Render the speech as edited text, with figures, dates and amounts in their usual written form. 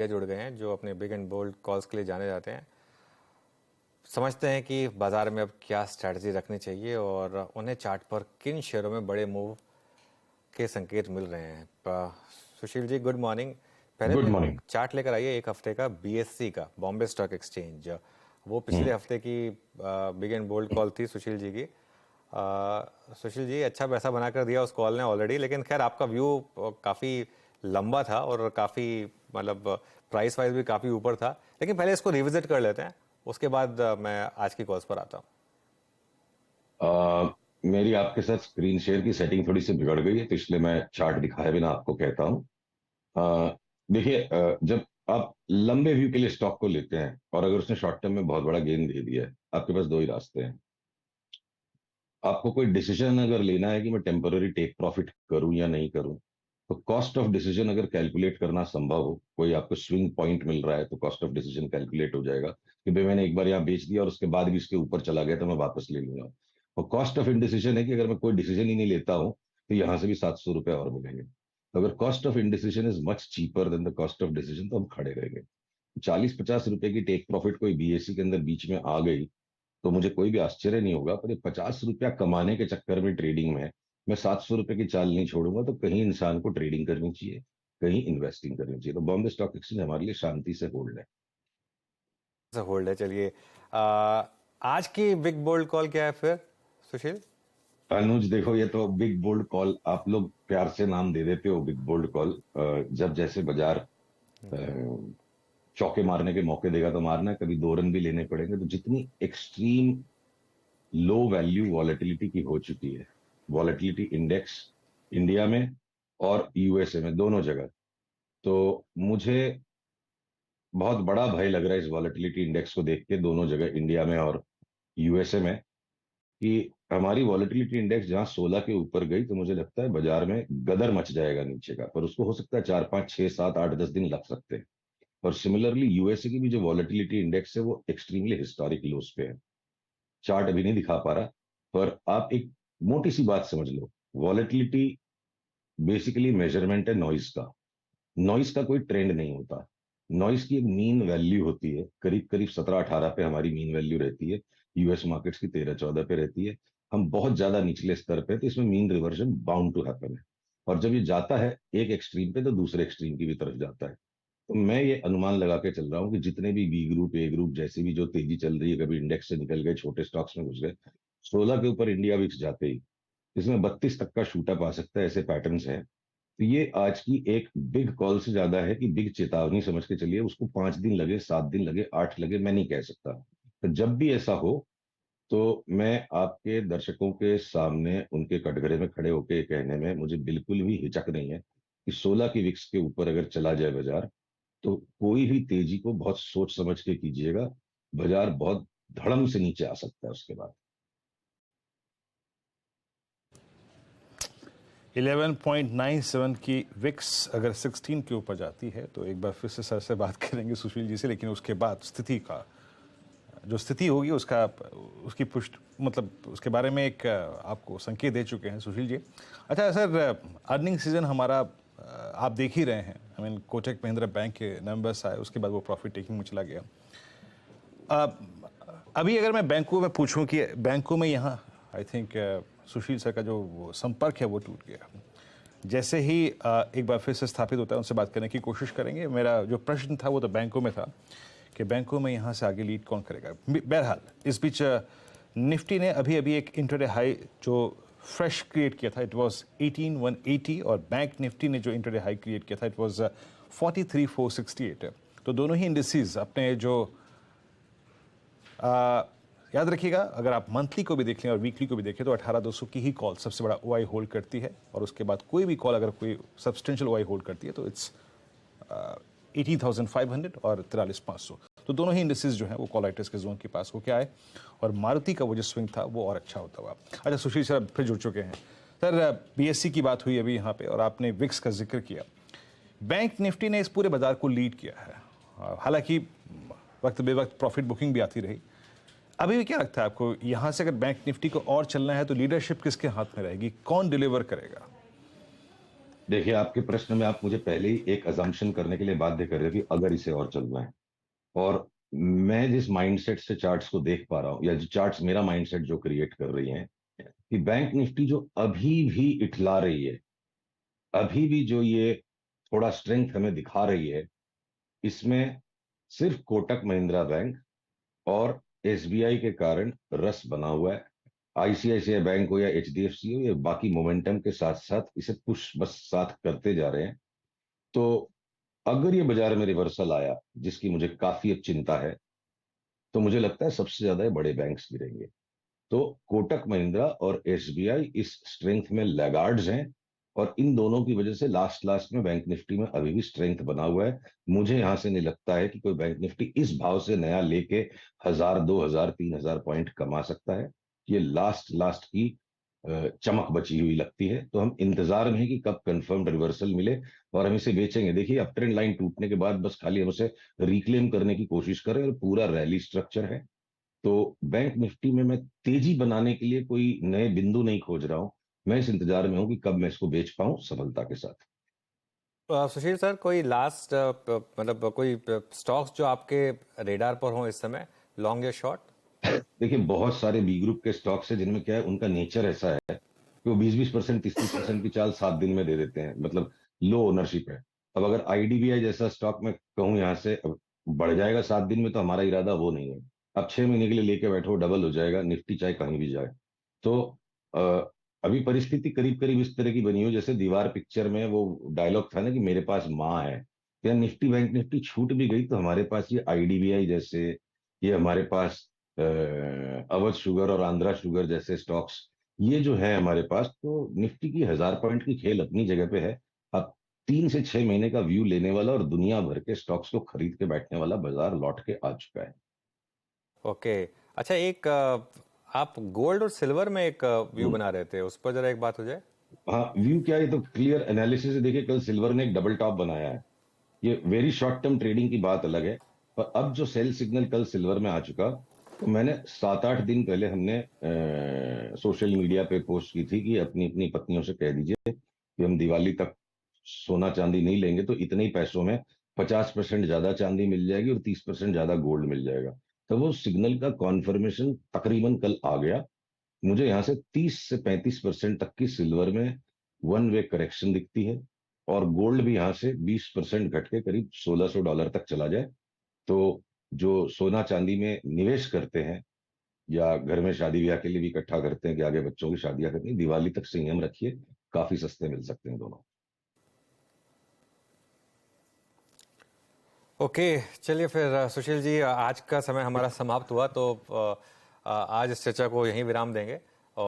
जुड़ गए हैं जो अपने बिग एंड बोल्ड कॉल्स के लिए जाने जाते हैं, समझते हैं कि बाजार में अब क्या स्ट्रैटेजी रखनी चाहिए और उन्हें चार्ट पर किन शेयरों में बड़े मूव के संकेत मिल रहे हैं। Sushil ji, good morning. पहले गुड तो मॉर्निंग। चार्ट लेकर आइए एक हफ्ते का बीएससी का, बॉम्बे स्टॉक एक्सचेंज। वो पिछले हफ्ते की बिग एंड बोल्ड कॉल थी सुशील जी की। सुशील जी, अच्छा पैसा बनाकर दिया उस कॉल ने ऑलरेडी, लेकिन खैर आपका व्यू काफ़ी लंबा था और काफ़ी मतलब प्राइस वाइज भी काफ़ी ऊपर था। लेकिन पहले इसको रिविजिट कर लेते हैं, उसके बाद मैं आज की कॉल्स पर आता हूँ। मेरी आपके साथ स्क्रीन शेयर की सेटिंग थोड़ी सी बिगड़ गई है, तो इसलिए मैं चार्ट दिखाए बिना आपको कहता हूँ। देखिए, जब आप लंबे व्यू के लिए स्टॉक को लेते हैं और अगर उसने शॉर्ट टर्म में बहुत बड़ा गेन दे दिया है, आपके पास दो ही रास्ते हैं। आपको कोई डिसीजन अगर लेना है कि मैं टेम्पररी टेक प्रॉफिट करूं या नहीं करूं, तो कॉस्ट ऑफ डिसीजन अगर कैलकुलेट करना संभव हो, कोई आपको स्विंग पॉइंट मिल रहा है तो कॉस्ट ऑफ डिसीजन कैलकुलेट हो जाएगा कि भाई मैंने एक बार यहाँ बेच दिया और उसके बाद भी इसके ऊपर चला गया तो मैं वापस ले लूंगा। और कॉस्ट ऑफ इनडिसीजन है कि अगर मैं कोई डिसीजन ही नहीं लेता हूं तो यहां से भी 700 रुपये और मिलेंगे। तो अगर cost of indecision is much cheaper than the cost of decision, तो हम खड़े रहेंगे। 40-50 रुपए की टेक प्रॉफिट कोई बीएससी के अंदर बीच में आ गई तो मुझे कोई भी आश्चर्य नहीं होगा, पर 50 रुपया कमाने के चक्कर में ट्रेडिंग में मैं 700 रुपए की चाल नहीं छोड़ूंगा। तो कहीं इंसान को ट्रेडिंग करनी चाहिए, कहीं इन्वेस्टिंग करनी चाहिए। तो बॉम्बे स्टॉक एक्सचेंज हमारे लिए शांति से होल्ड है। होल्ड है, चलिए। आज की बिग बोल्ड कॉल क्या है फिर सुशील? अनुज देखो, ये तो बिग बोल्ड कॉल आप लोग प्यार से नाम दे देते हो, बिग बोल्ड कॉल। जब जैसे बाजार चौके मारने के मौके देगा तो मारना है, कभी 2 रन भी लेने पड़ेंगे। तो जितनी एक्सट्रीम लो वैल्यू वॉलेटिलिटी की हो चुकी है, वॉलेटिलिटी इंडेक्स इंडिया में और यूएसए में दोनों जगह, तो मुझे बहुत बड़ा भय लग रहा है इस वॉलेटिलिटी इंडेक्स को देख के, दोनों जगह इंडिया में और यूएसए में, कि हमारी वॉलेटिलिटी इंडेक्स जहां 16 के ऊपर गई तो मुझे लगता है बाजार में गदर मच जाएगा नीचे का। पर उसको हो सकता है 4, 5, 6, 7, 8, 10 दिन लग सकते हैं। और सिमिलरली यूएसए की भी जो वॉलेटिलिटी इंडेक्स है वो एक्सट्रीमली हिस्टोरिक लोस पे है। चार्ट अभी नहीं दिखा पा रहा, पर आप एक मोटी सी बात समझ लो। वॉलेटिलिटी बेसिकली मेजरमेंट है नॉइज का। नॉइज का कोई ट्रेंड नहीं होता। नॉइज की एक मीन वैल्यू होती है, करीब करीब 17-18 पे हमारी मीन वैल्यू रहती है। यूएस मार्केट्स की 13-14 पे रहती है। हम बहुत ज्यादा निचले स्तर पे, तो इसमें mean reversion bound to happen है। और जब ये जाता है एक एक्सट्रीम पे तो दूसरे एक्सट्रीम की भी तरफ जाता है। तो मैं ये अनुमान लगा के चल रहा हूँ कि जितने भी बी ग्रुप ए ग्रुप जैसी भी जो तेजी चल रही है, कभी इंडेक्स से निकल गए, छोटे स्टॉक्स में घुस गए, 16 के ऊपर इंडिया विक्स जाते ही इसमें 32 तक का शूटअप आ सकता है। ऐसे पैटर्न्स हैं। तो ये आज की एक बिग कॉल से ज्यादा है कि बिग चेतावनी समझ के चलिए। उसको 5 दिन लगे, 7 दिन लगे, 8 लगे, मैं नहीं कह सकता। तो जब भी ऐसा हो तो मैं आपके दर्शकों के सामने उनके कटघरे में खड़े होकर कहने में मुझे बिल्कुल भी हिचक नहीं है कि 16 की विक्स के ऊपर अगर चला जाए बाजार, तो कोई भी तेजी को बहुत सोच समझ के कीजिएगा। बाजार बहुत धड़म से नीचे आ सकता है उसके बाद। 11.97 की विक्स अगर 16 के ऊपर जाती है तो एक बार फिर से सर से बात करेंगे सुशील जी से, लेकिन उसके बाद स्थिति का जो स्थिति होगी उसका उसकी पुष्ट मतलब उसके बारे में एक आपको संकेत दे चुके हैं सुशील जी। अच्छा सर, अर्निंग सीजन हमारा आप देख ही रहे हैं। I mean Kotak Mahindra bank के नंबर्स आए, उसके बाद वो प्रॉफिट टेकिंग में चला गया। अभी अगर मैं बैंकों में पूछूं कि बैंकों में यहाँ आई थिंक सुशील सर का जो वो संपर्क है वो टूट गया। जैसे ही एक बार फिर से स्थापित होता है उनसे बात करने की कोशिश करेंगे। मेरा जो प्रश्न था वो तो बैंकों में था कि बैंकों में यहाँ से आगे लीड कौन करेगा। बहरहाल इस बीच निफ्टी ने अभी अभी एक इंटरडे हाई जो फ्रेश क्रिएट किया था, इट वाज 18,180, और बैंक निफ्टी ने जो इंटरडे हाई क्रिएट किया था इट वाज 43,468। तो दोनों ही इंडिसेस अपने जो याद रखिएगा, अगर आप मंथली को भी देख लें और वीकली को भी देखें तो 18,200 की ही कॉल सबसे बड़ा ओआई होल्ड करती है, और उसके बाद कोई भी कॉल अगर कोई सब्सटेंशियल ओआई होल्ड करती है तो इट्स 18,500 और 43,500। तो दोनों ही इंडिसेस जो हैं वो कॉल राइटर्स के जोन के पास हो क्या है, और मारुति का वो जो स्विंग था वो और अच्छा होता हुआ। अच्छा सुशील सर फिर जुड़ चुके हैं। सर बीएससी की बात हुई अभी यहाँ पे और आपने विक्स का जिक्र किया। बैंक निफ्टी ने इस पूरे बाजार को लीड किया है, हालांकि वक्त बे वक्त प्रॉफिट बुकिंग भी आती रही। अभी भी क्या लगता है आपको, यहाँ से अगर बैंक निफ्टी को और चलना है तो लीडरशिप किसके हाथ में रहेगी, कौन डिलीवर करेगा? देखिए, आपके प्रश्न में आप मुझे पहले ही एक अजम्पशन करने के लिए बाध्य कर रहे हो कि अगर इसे और चलना है। और मैं जिस माइंडसेट से चार्ट्स को देख पा रहा हूँ, या जो चार्ट्स मेरा माइंडसेट जो क्रिएट कर रही हैं, कि बैंक निफ्टी जो अभी भी इठला रही है, अभी भी जो ये थोड़ा स्ट्रेंथ हमें दिखा रही है, इसमें सिर्फ कोटक महिंद्रा बैंक और एसबीआई के कारण रस बना हुआ है। आईसीआईसीआई बैंक हो या एचडीएफसी हो, ये बाकी मोमेंटम के साथ साथ इसे पुश बस साथ करते जा रहे हैं। तो अगर ये बाजार में रिवर्सल आया, जिसकी मुझे काफी अब चिंता है, तो मुझे लगता है सबसे ज्यादा ये बड़े बैंक्स गिरेंगे। तो कोटक महिंद्रा और एसबीआई इस स्ट्रेंथ में लैगार्ड्स हैं, और इन दोनों की वजह से लास्ट लास्ट में बैंक निफ्टी में अभी भी स्ट्रेंथ बना हुआ है। मुझे यहां से नहीं लगता है कि कोई बैंक निफ्टी इस भाव से नया लेके 1000, 2000, 3000 पॉइंट कमा सकता है। ये लास्ट लास्ट की चमक बची हुई लगती है। तो हम इंतजार में हैं कि कब कंफर्म रिवर्सल मिले और हम इसे बेचेंगे। देखिए, अप ट्रेंड लाइन टूटने के बाद बस खाली हम उसे रिक्लेम करने की कोशिश करें, और पूरा रैली स्ट्रक्चर है। तो बैंक निफ्टी में मैं तेजी बनाने के लिए कोई नए बिंदु नहीं खोज रहा हूं। मैं इस इंतजार में हूं कि कब मैं इसको बेच पाऊं सफलता के साथ। सुशील सर, कोई लास्ट मतलब कोई स्टॉक्स जो आपके रेडार पर हो इस समय, लॉन्ग या शॉर्ट? देखिए, बहुत सारे बी ग्रुप के स्टॉक्स है जिनमें क्या है, उनका नेचर ऐसा है कि वो 20-20%, 30-30% की चाल 7 दिन में दे देते हैं। मतलब लो ओनरशिप है। अब अगर आईडीबीआई जैसा स्टॉक मैं कहूँ यहाँ से अब बढ़ जाएगा 7 दिन में, तो हमारा इरादा वो नहीं है। अब 6 महीने के लिए लेके बैठो, डबल हो जाएगा निफ्टी, चाहे कहीं भी जाए। तो अ, अभी परिस्थिति करीब करीब इस तरह की बनी हो, जैसे दीवार पिक्चर में वो डायलॉग था ना, कि मेरे पास माँ है। या निफ्टी बैंक निफ्टी छूट भी गई तो हमारे पास ये आईडीबीआई जैसे, ये हमारे पास अवध शुगर और आंध्रा शुगर जैसे स्टॉक्स, ये जो है हमारे पास, तो निफ्टी की 1000 पॉइंट की खेल अपनी जगह पे है। अब 3 से 6 महीने का व्यू लेने वाला और दुनिया भर के स्टॉक्स को खरीद के बैठने वाला बाजार लौट के आ चुका है। ओके। अच्छा, एक आप गोल्ड और सिल्वर में एक व्यू बना रहे थे, उस पर जरा एक बात हो जाए। हाँ, व्यू क्या है, ये तो क्लियर एनालिसिस है। देखिए, कल सिल्वर ने एक डबल टॉप बनाया है। ये वेरी शॉर्ट टर्म ट्रेडिंग की बात अलग है, पर अब जो सेल सिग्नल कल सिल्वर में आ चुका, तो मैंने 7-8 दिन पहले हमने सोशल मीडिया पे पोस्ट की थी कि अपनी अपनी पत्नियों से कह दीजिए कि हम दिवाली तक सोना चांदी नहीं लेंगे, तो इतने ही पैसों में 50% ज्यादा चांदी मिल जाएगी और 30% ज्यादा गोल्ड मिल जाएगा। तो वो सिग्नल का कॉन्फर्मेशन तकरीबन कल आ गया। मुझे यहाँ से 30 से 35% तक की सिल्वर में वन वे करेक्शन दिखती है, और गोल्ड भी यहाँ से 20% घट के करीब $1600 तक चला जाए। तो जो सोना चांदी में निवेश करते हैं, या घर में शादी ब्याह के लिए भी इकट्ठा करते हैं कि आगे बच्चों की शादियां करनी, दिवाली तक संयम रखिए, काफी सस्ते मिल सकते हैं दोनों। ओके, चलिए फिर सुशील जी, आज का समय हमारा समाप्त हुआ, तो आज इस चर्चा को यहीं विराम देंगे।